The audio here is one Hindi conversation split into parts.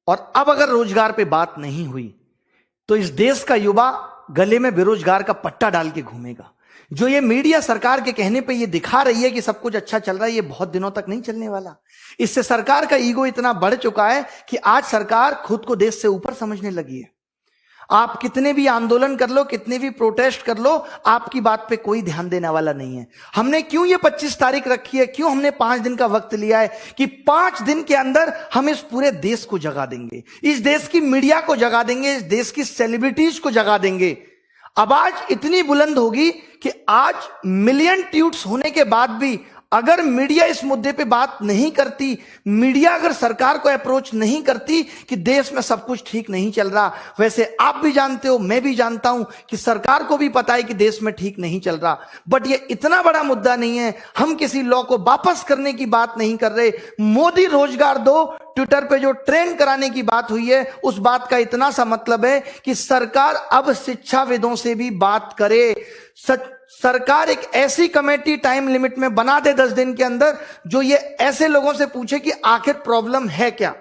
और अब अगर रोजगार पे बात नहीं हुई तो इस देश का युवा गले में बेरोजगार का पट्टा डाल के घूमेगा। जो ये मीडिया सरकार के कहने पे ये दिखा रही है कि सब कुछ अच्छा चल रहा है, ये बहुत दिनों तक नहीं चलने वाला। इससे सरकार का ईगो इतना बढ़ चुका है कि आज सरकार खुद को देश से ऊपर समझने लगी है। आप कितने भी आंदोलन कर लो, कितने भी प्रोटेस्ट कर लो, आपकी बात पे कोई ध्यान देने वाला नहीं है। हमने क्यों ये 25 तारीख रखी है, क्यों हमने 5 दिन का वक्त लिया है कि 5 दिन के अंदर हम इस पूरे देश को जगा देंगे, इस देश की मीडिया को जगा देंगे, इस देश की सेलिब्रिटीज को जगा देंगे। आवाज इतनी बुलंद होगी कि आज मिलियन ट्वीट्स होने के बाद भी अगर मीडिया इस मुद्दे पे बात नहीं करती, मीडिया अगर सरकार को अप्रोच नहीं करती कि देश में सब कुछ ठीक नहीं चल रहा, वैसे आप भी जानते हो, मैं भी जानता हूं कि सरकार को भी पता है कि देश में ठीक नहीं चल रहा, बट ये इतना बड़ा मुद्दा नहीं है। हम किसी लॉ को वापस करने की बात नहीं कर रहे। मोदी रोजगार दो ट्विटर पे जो ट्रेंड कराने की बात हुई है, उस बात का इतना सा मतलब है कि सरकार अब शिक्षाविदों से भी बात करे। सरकार एक ऐसी कमेटी टाइम लिमिट में बना दे 10 दिन के अंदर, जो ये ऐसे लोगों से पूछे कि आखिर प्रॉब्लम है क्या।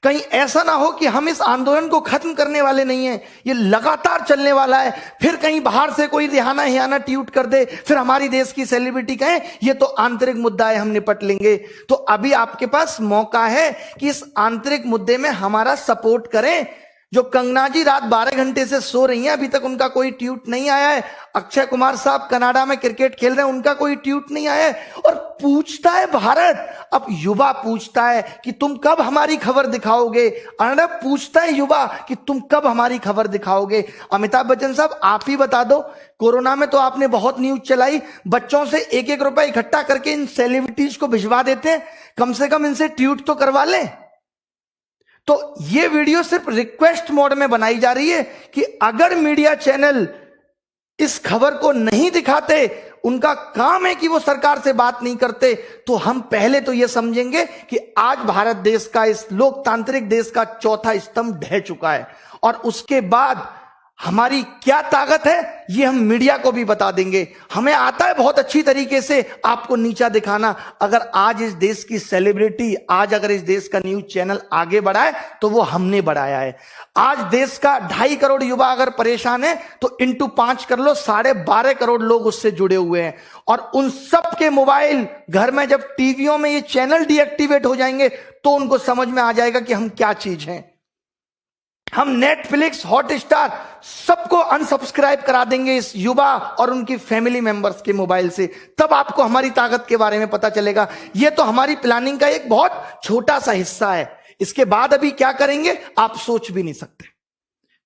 कहीं ऐसा ना हो कि हम इस आंदोलन को खत्म करने वाले नहीं है, ये लगातार चलने वाला है, फिर कहीं बाहर से कोई रिहाना हियाना ट्वीट कर दे, फिर हमारी देश की सेलिब्रिटी कहे ये तो आंतरिक मुद्दा है, हम निपट लेंगे। तो अभी आपके पास मौका है कि इस आंतरिक मुद्दे में हमारा सपोर्ट करें। जो कंगना जी रात 12 घंटे से सो रही हैं, अभी तक उनका कोई ट्वीट नहीं आया है। अक्षय कुमार साहब कनाडा में क्रिकेट खेल रहे हैं, उनका कोई ट्वीट नहीं आया है। और पूछता है भारत, अब युवा पूछता है कि तुम कब हमारी खबर दिखाओगे। अर्णब पूछता है युवा कि तुम कब हमारी खबर दिखाओगे। अमिताभ बच्चन साहब आप ही बता दो, कोरोना में तो आपने बहुत न्यूज चलाई, बच्चों से 1-1 रुपया इकट्ठा करके इन सेलिब्रिटीज को भिजवा देते हैं, कम से कम इनसे ट्वीट तो करवा लें। तो ये वीडियो सिर्फ रिक्वेस्ट मोड में बनाई जा रही है कि अगर मीडिया चैनल इस खबर को नहीं दिखाते, उनका काम है कि वो सरकार से बात नहीं करते, तो हम पहले तो ये समझेंगे कि आज भारत देश का, इस लोकतांत्रिक देश का चौथा स्तंभ ढह चुका है। और उसके बाद हमारी क्या ताकत है ये हम मीडिया को भी बता देंगे। हमें आता है बहुत अच्छी तरीके से आपको नीचा दिखाना। अगर आज इस देश की सेलिब्रिटी, आज अगर इस देश का न्यूज चैनल आगे बढ़ा है तो वो हमने बढ़ाया है। आज देश का 2.5 करोड़ युवा अगर परेशान है तो इंटू 5 कर लो, 12.5 करोड़ लोग उससे जुड़े हुए हैं। और उन सब के मोबाइल घर में जब टीवियों में ये चैनल डीएक्टिवेट हो जाएंगे तो उनको समझ में आ जाएगा कि हम क्या चीज हैं। हम नेटफ्लिक्स, हॉटस्टार सबको अनसब्सक्राइब करा देंगे इस युवा और उनकी फैमिली मेंबर्स के मोबाइल से, तब आपको हमारी ताकत के बारे में पता चलेगा। यह तो हमारी प्लानिंग का एक बहुत छोटा सा हिस्सा है। इसके बाद अभी क्या करेंगे आप सोच भी नहीं सकते।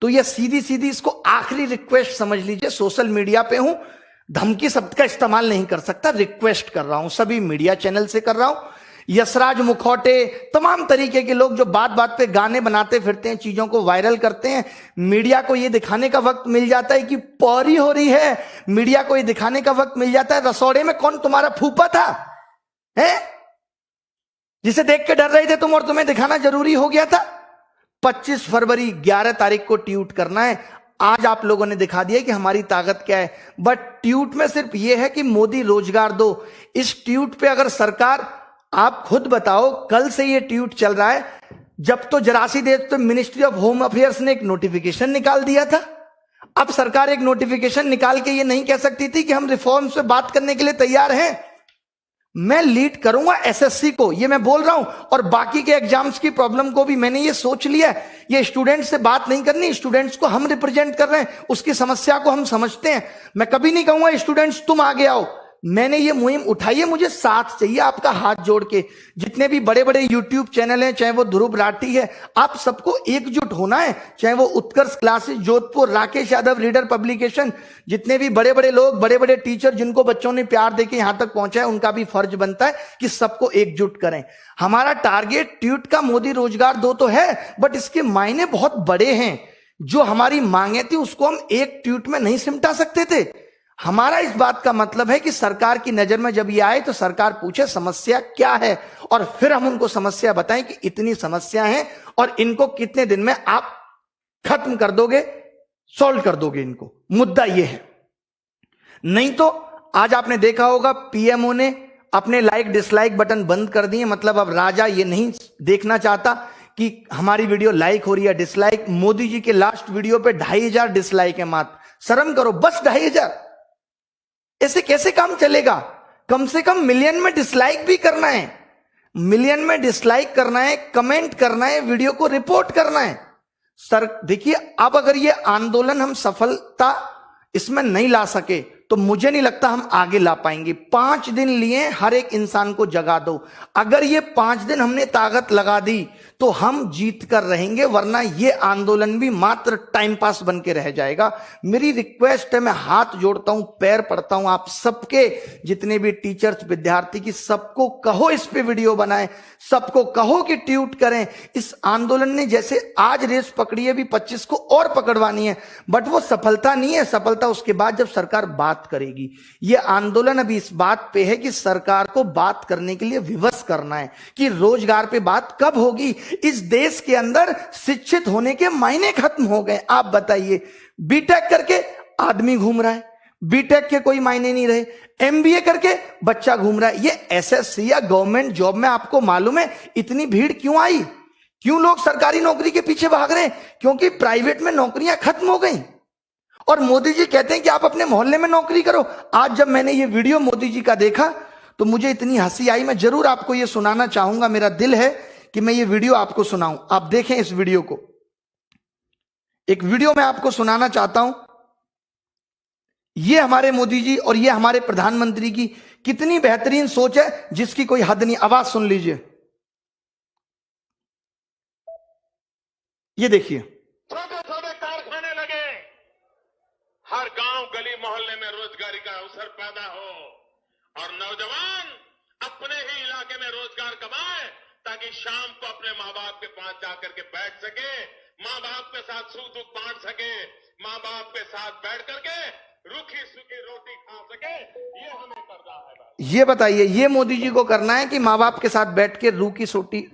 तो यह सीधी सीधी इसको आखिरी रिक्वेस्ट समझ लीजिए। सोशल मीडिया पे हूं, धमकी शब्द का इस्तेमाल नहीं कर सकता, रिक्वेस्ट कर रहा हूं, सभी मीडिया चैनल से कर रहा हूं। यशराज मुखौटे, तमाम तरीके के लोग जो बात बात पे गाने बनाते फिरते हैं, चीजों को वायरल करते हैं, मीडिया को ये दिखाने का वक्त मिल जाता है कि पौरी हो रही है, मीडिया को ये दिखाने का वक्त मिल जाता है रसोड़े में कौन तुम्हारा फूफा था है, जिसे देख के डर रहे थे तुम और तुम्हें दिखाना जरूरी हो गया था। 25 फरवरी 11 तारीख को ट्वीट करना है। आज आप लोगों ने दिखा दिया कि हमारी ताकत क्या है। बट ट्वीट में सिर्फ यह है कि मोदी रोजगार दो। इस ट्वीट पे अगर सरकार, आप खुद बताओ, कल से ये ट्वीट चल रहा है, जब तो जरासी देश तो मिनिस्ट्री ऑफ होम अफेयर्स ने एक नोटिफिकेशन निकाल दिया था। अब सरकार एक नोटिफिकेशन निकाल के ये नहीं कह सकती थी कि हम रिफॉर्म्स पे बात करने के लिए तैयार हैं। मैं लीड करूंगा एसएससी को, ये मैं बोल रहा हूं, और बाकी के एग्जाम्स की प्रॉब्लम को भी मैंने ये सोच लिया। ये स्टूडेंट्स से बात नहीं करनी, स्टूडेंट्स को हम रिप्रेजेंट कर रहे हैं, उसकी समस्या को हम समझते हैं। मैं कभी नहीं कहूंगा स्टूडेंट्स तुम आगे आओ। मैंने ये मुहिम उठाई है, मुझे साथ चाहिए आपका, हाथ जोड़ के। जितने भी बड़े बड़े यूट्यूब चैनल हैं, चाहे वो ध्रुव राठी है, आप सबको एकजुट होना है। चाहे वो Utkarsh classes Jodhpur, Rakesh Yadav reader publication, जितने भी बड़े बड़े लोग, बड़े बड़े टीचर जिनको बच्चों ने प्यार देके यहां तक पहुंचा है, उनका भी फर्ज बनता है कि सबको एकजुट करें। हमारा टारगेट ट्वीट का मोदी रोजगार दो तो है, बट इसके मायने बहुत बड़े हैं। जो हमारी मांगे थी उसको हम एक ट्वीट में नहीं सिमटा सकते थे। हमारा इस बात का मतलब है कि सरकार की नजर में जब ये आए तो सरकार पूछे समस्या क्या है, और फिर हम उनको समस्या बताएं कि इतनी समस्या है और इनको कितने दिन में आप खत्म कर दोगे, सॉल्व कर दोगे इनको। मुद्दा ये है। नहीं तो आज आपने देखा होगा पीएमओ ने अपने लाइक डिसलाइक बटन बंद कर दिए। मतलब अब राजा ये नहीं देखना चाहता कि हमारी वीडियो लाइक हो रही है डिसलाइक। मोदी जी के लास्ट वीडियो पे 2500 डिसलाइक है मात्र। शर्म करो, बस 2500। ऐसे कैसे काम चलेगा? कम से कम मिलियन में डिसलाइक भी करना है, मिलियन में डिसलाइक करना है, कमेंट करना है, वीडियो को रिपोर्ट करना है। सर देखिए, अब अगर ये आंदोलन हम सफलता इसमें नहीं ला सके तो मुझे नहीं लगता हम आगे ला पाएंगे। 5 दिन लिए, हर एक इंसान को जगा दो। अगर ये 5 दिन हमने ताकत लगा दी तो हम जीत कर रहेंगे, वरना ये आंदोलन भी मात्र टाइम पास बन के रह जाएगा। मेरी रिक्वेस्ट है, मैं हाथ जोड़ता हूं, पैर पड़ता हूं आप सबके, जितने भी टीचर्स विद्यार्थी की, सबको कहो इस पे वीडियो बनाएं, सबको कहो कि ट्वीट करें। इस आंदोलन ने जैसे आज रेस पकड़ी है, भी 25 को और पकड़वानी है, बट वो सफलता नहीं है। सफलता उसके बाद जब सरकार बात करेगी। ये आंदोलन अभी इस बात पे है कि सरकार को बात करने के लिए विवश करना है कि रोजगार पे बात कब होगी। इस देश के अंदर शिक्षित होने के मायने खत्म हो गए। आप बताइए, बीटेक करके आदमी घूम रहा है, बीटेक के कोई मायने नहीं रहे, एमबीए करके बच्चा घूम रहा है। ये एसएससी या गवर्नमेंट जॉब में आपको मालूम है इतनी भीड़ क्यों आई? क्यों लोग सरकारी नौकरी के पीछे भाग रहे हैं? क्योंकि प्राइवेट में नौकरियां खत्म हो गई और मोदी जी कहते हैं कि आप अपने मोहल्ले में नौकरी करो। आज जब मैंने ये वीडियो मोदी जी का देखा तो मुझे इतनी हंसी आई, मैं जरूर आपको ये सुनाना चाहूंगा। मेरा दिल है कि मैं ये वीडियो आपको सुनाऊं। आप देखें इस वीडियो को। एक वीडियो मैं आपको सुनाना चाहता हूं। ये हमारे मोदी जी और ये हमारे प्रधानमंत्री की कितनी बेहतरीन सोच है, जिसकी कोई हद नहीं। आवाज सुन लीजिए, ये देखिए। छोटे छोटे कारखाने लगे, हर गांव गली मोहल्ले में रोजगारी का अवसर पैदा हो और नौजवान अपने ही इलाके में रोजगार कमाए, ताकि शाम को अपने माँ बाप के पास जाकर के बैठ सके, माँ बाप के साथ सुख दुख बांट सके, माँ बाप के साथ बैठ करके रूखी सूखी रोटी खा सके। ये हमें करना है बस। ये बताइए, ये मोदी जी को करना है कि माँ बाप के साथ बैठ के रूखी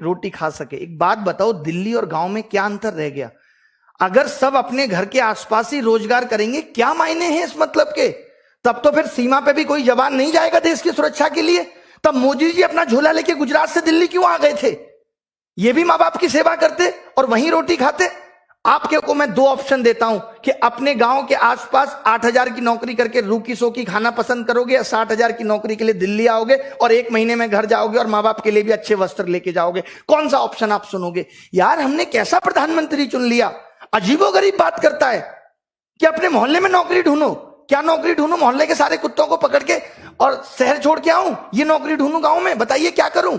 रोटी खा सके। एक बात बताओ, दिल्ली और गांव में क्या अंतर रह गया? अगर सब अपने घर के आसपास ही रोजगार करेंगे, क्या मायने हैं इस मतलब के? तब तो फिर सीमा पे भी कोई जवान नहीं जाएगा देश की सुरक्षा के लिए। तब मोदी जी अपना झोला लेके गुजरात से दिल्ली क्यों आ गए थे? ये भी माँ बाप की सेवा करते और वहीं रोटी खाते। आपके को मैं 2 ऑप्शन देता हूं कि अपने गांव के आसपास 8000 की नौकरी करके रूखी सोखी खाना पसंद करोगे, या 60,000 की नौकरी के लिए दिल्ली आओगे और 1 महीने में घर जाओगे और माँ बाप के लिए भी अच्छे वस्त्र लेके जाओगे। कौन सा ऑप्शन आप सुनोगे? यार, हमने कैसा प्रधानमंत्री चुन लिया? अजीबोगरीब बात करता है कि अपने मोहल्ले में नौकरी ढूंढो। क्या नौकरी ढूंढो? मोहल्ले के सारे कुत्तों को पकड़ के और शहर छोड़ के आऊं? ये नौकरी ढूंढूं गांव में? बताइए क्या करूं?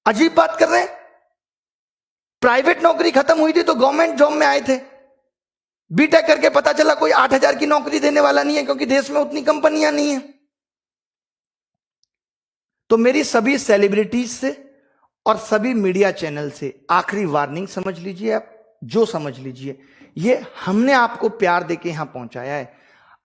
अजीब बात कर रहे हैं। प्राइवेट नौकरी खत्म हुई थी तो गवर्नमेंट जॉब में आए थे। बीटेक करके पता चला कोई 8000 की नौकरी देने वाला नहीं है, क्योंकि देश में उतनी कंपनियां नहीं है। तो मेरी सभी सेलिब्रिटीज से और सभी मीडिया चैनल से आखिरी वार्निंग समझ लीजिए, आप जो समझ लीजिए, ये हमने आपको प्यार देके यहां पहुंचाया है।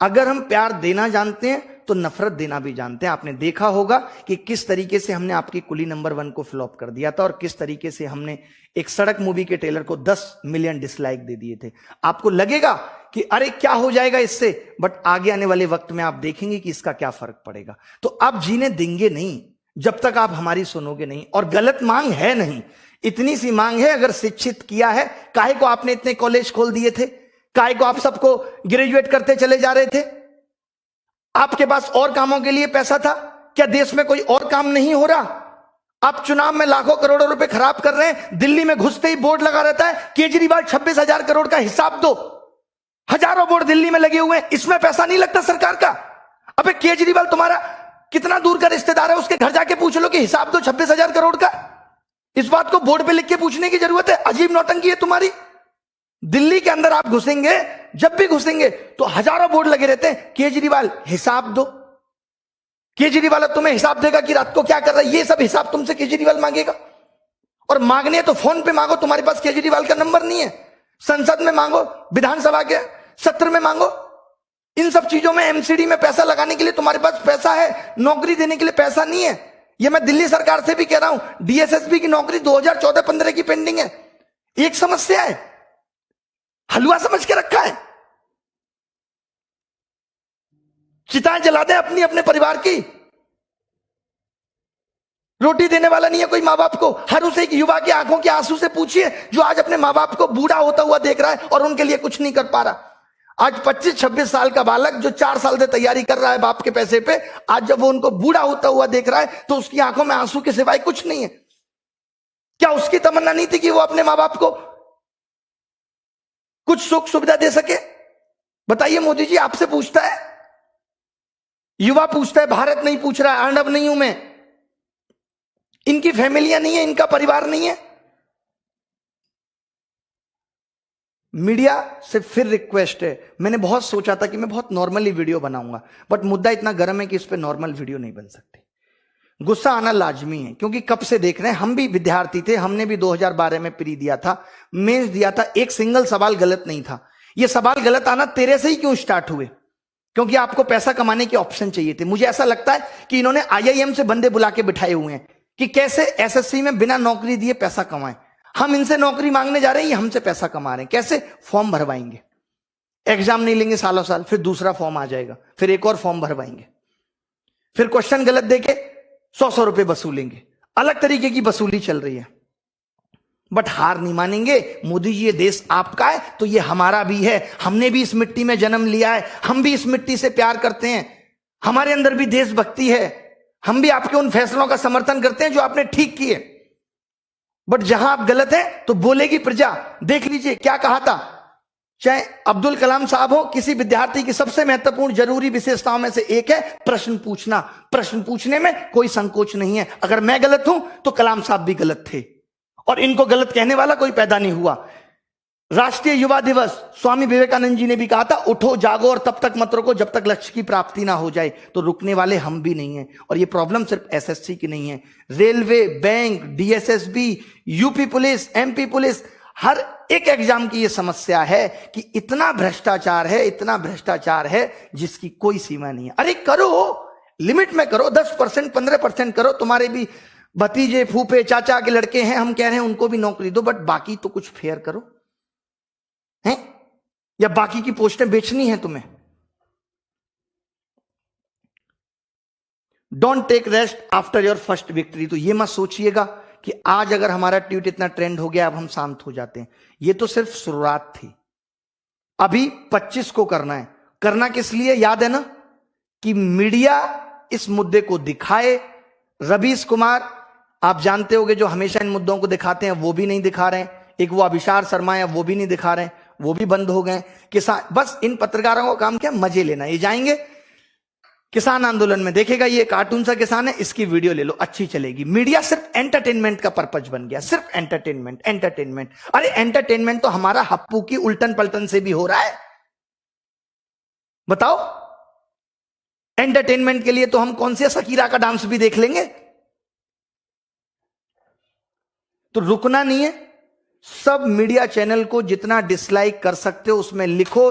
अगर हम प्यार देना जानते हैं तो नफरत देना भी जानते हैं। आपने देखा होगा कि किस तरीके से हमने आपकी कुली नंबर 1 को फ्लॉप कर दिया था और किस तरीके से हमने एक सड़क मूवी के ट्रेलर को 10 मिलियन डिसलाइक दे दिए थे। आपको लगेगा कि अरे क्या हो जाएगा इससे, बट आगे आने वाले वक्त में आप देखेंगे कि इसका क्या फर्क पड़ेगा। तो आप जीने देंगे नहीं जब तक आप हमारी सुनोगे नहीं। और गलत मांग है नहीं, इतनी सी मांग है, अगर शिक्षित किया है, काहे को आपने इतने कॉलेज खोल दिए थे? काहे को आप सबको ग्रेजुएट करते चले जा रहे थे? आपके पास और कामों के लिए पैसा था क्या? देश में कोई और काम नहीं हो रहा? आप चुनाव में लाखों करोड़ों रुपए खराब कर रहे हैं। दिल्ली में घुसते ही बोर्ड लगा रहता है, केजरीवाल 26,000 करोड़ का हिसाब दो। हजारों बोर्ड दिल्ली में लगे हुए हैं, इसमें पैसा नहीं लगता सरकार का? अबे केजरीवाल तुम्हारा कितना दूर का रिश्तेदार है, उसके घर जाके पूछ लो कि हिसाब दो 26,000 करोड़ का। इस बात को बोर्ड पे लिख के पूछने की जरूरत है? अजीब नौटंकी है तुम्हारी। दिल्ली के अंदर आप घुसेंगे, जब भी घुसेंगे तो हजारों बोर्ड लगे रहते हैं, केजरीवाल हिसाब दो। केजरीवाल तुम्हें हिसाब देगा कि रात को क्या कर रहा है, ये सब हिसाब तुमसे केजरीवाल मांगेगा। और मांगने तो फोन पे मांगो, तुम्हारे पास केजरीवाल का नंबर नहीं है। संसद में मांगो, विधानसभा के सत्र में मांगो। इन सब चीजों में एमसीडी में पैसा लगाने के लिए तुम्हारे पास पैसा है, नौकरी देने के लिए पैसा नहीं है। ये मैं दिल्ली सरकार से भी कह रहा हूं, डीएसएसबी की नौकरी 2014-15 की पेंडिंग है। एक समस्या है, हलवा समझ के रखा है। चिताएं जला दें अपनी अपने परिवार की। रोटी देने वाला नहीं है कोई माँ बाप को। हर उस एक युवा के आंखों के आंसू से पूछिए जो आज अपने माँ बाप को बूढ़ा होता हुआ देख रहा है और उनके लिए कुछ नहीं कर पा रहा। आज 25-26 साल का बालक जो 4 साल से तैयारी कर रहा है बाप के पैसे पे, आज जब वो उनको बूढ़ा होता हुआ देख रहा है तो उसकी आंखों में आंसू के सिवाय कुछ नहीं है। क्या उसकी तमन्ना नहीं थी कि वो अपने माँ बाप को कुछ सुख सुविधा दे सके? बताइए मोदी जी, आपसे पूछता है, युवा पूछता है, भारत नहीं पूछ रहा है। अर्नब नहीं हूं मैं, इनकी फैमिलियां नहीं है, इनका परिवार नहीं है। मीडिया से फिर रिक्वेस्ट है, मैंने बहुत सोचा था कि मैं बहुत नॉर्मली वीडियो बनाऊंगा, बट मुद्दा इतना गर्म है कि इस पे नॉर्मल वीडियो नहीं बन सकती। गुस्सा आना लाजमी है, क्योंकि कब से देख रहे हैं, हम भी विद्यार्थी थे, हमने भी 2012 में प्री दिया था, मेंस दिया था, एक सिंगल सवाल गलत नहीं था। ये सवाल गलत आना तेरे से ही क्यों स्टार्ट हुए? क्योंकि आपको पैसा कमाने के ऑप्शन चाहिए थे। मुझे ऐसा लगता है कि इन्होंने IIM से बंदे बुला के बिठाए हुए हैं कि कैसे SSC में बिना नौकरी दिए पैसा कमाएं। हम इनसे नौकरी मांगने जा रहे हैं, ये हमसे पैसा कमा रहे हैं। कैसे? फॉर्म भरवाएंगे, एग्जाम नहीं लेंगे सालों साल, फिर दूसरा फॉर्म आ जाएगा, फिर एक और फॉर्म भरवाएंगे, फिर क्वेश्चन गलत देके 100 रुपए वसूलेंगे। अलग तरीके की वसूली चल रही है, बट हार नहीं मानेंगे। मोदी जी, ये देश आपका है तो ये हमारा भी है। हमने भी इस मिट्टी में जन्म लिया है, हम भी इस मिट्टी से प्यार करते हैं, हमारे अंदर भी देशभक्ति है। हम भी आपके उन फैसलों का समर्थन करते हैं जो आपने ठीक किए, बट जहां आप गलत हैं तो बोलेगी प्रजा। देख लीजिए क्या कहा था, चाहे अब्दुल कलाम साहब हो, किसी विद्यार्थी की सबसे महत्वपूर्ण जरूरी विशेषताओं में से एक है प्रश्न पूछना। प्रश्न पूछने में कोई संकोच नहीं है। अगर मैं गलत हूं तो कलाम साहब भी गलत थे, और इनको गलत कहने वाला कोई पैदा नहीं हुआ। राष्ट्रीय युवा दिवस, स्वामी विवेकानंद जी ने भी कहा था, उठो जागो और तब तक मत रुको जब तक लक्ष्य की प्राप्ति ना हो जाए। तो रुकने वाले हम भी नहीं हैं। और ये प्रॉब्लम सिर्फ SSC की नहीं है, railway, bank, DSSB, UP police, MP police, हर एक एग्जाम की ये समस्या है कि इतना भ्रष्टाचार है, इतना भ्रष्टाचार है जिसकी कोई सीमा नहीं है। अरे करो, लिमिट में करो, 10%, 15% करो। तुम्हारे भी भतीजे, फूफे, चाचा के लड़के हैं, हम कह रहे हैं उनको भी नौकरी दो, बट बाकी तो कुछ फेयर करो हैं? या बाकी की पोस्टें बेचनी है तुम्हें? Don't take rest after your first victory. तो ये मत सोचिएगा कि आज अगर हमारा ट्वीट इतना ट्रेंड हो गया अब हम शांत हो जाते हैं। ये तो सिर्फ शुरुआत थी, अभी 25 को करना है। करना किस लिए याद है ना, कि मीडिया इस मुद्दे को दिखाए। रवीश कुमार आप जानते होंगे जो हमेशा इन मुद्दों को दिखाते हैं, वो भी नहीं दिखा रहे हैं। एक वो अभिसार शर्मा है, वो भी नहीं दिखा रहे हैं, वो भी बंद हो गए। किसान, बस इन पत्रकारों का काम क्या, मजे लेना। ये जाएंगे किसान आंदोलन में, देखेगा ये कार्टून सा किसान है, इसकी वीडियो ले लो, अच्छी चलेगी। मीडिया सिर्फ एंटरटेनमेंट का पर्पज बन गया, सिर्फ एंटरटेनमेंट, एंटरटेनमेंट। अरे एंटरटेनमेंट तो हमारा हप्पू की उल्टन पलटन से भी हो रहा है। बताओ, एंटरटेनमेंट के लिए तो हम कौन से शकीरा का डांस भी देख लेंगे। तो रुकना नहीं है। सब मीडिया चैनल को जितना डिसलाइक कर सकते हो उसमें लिखो,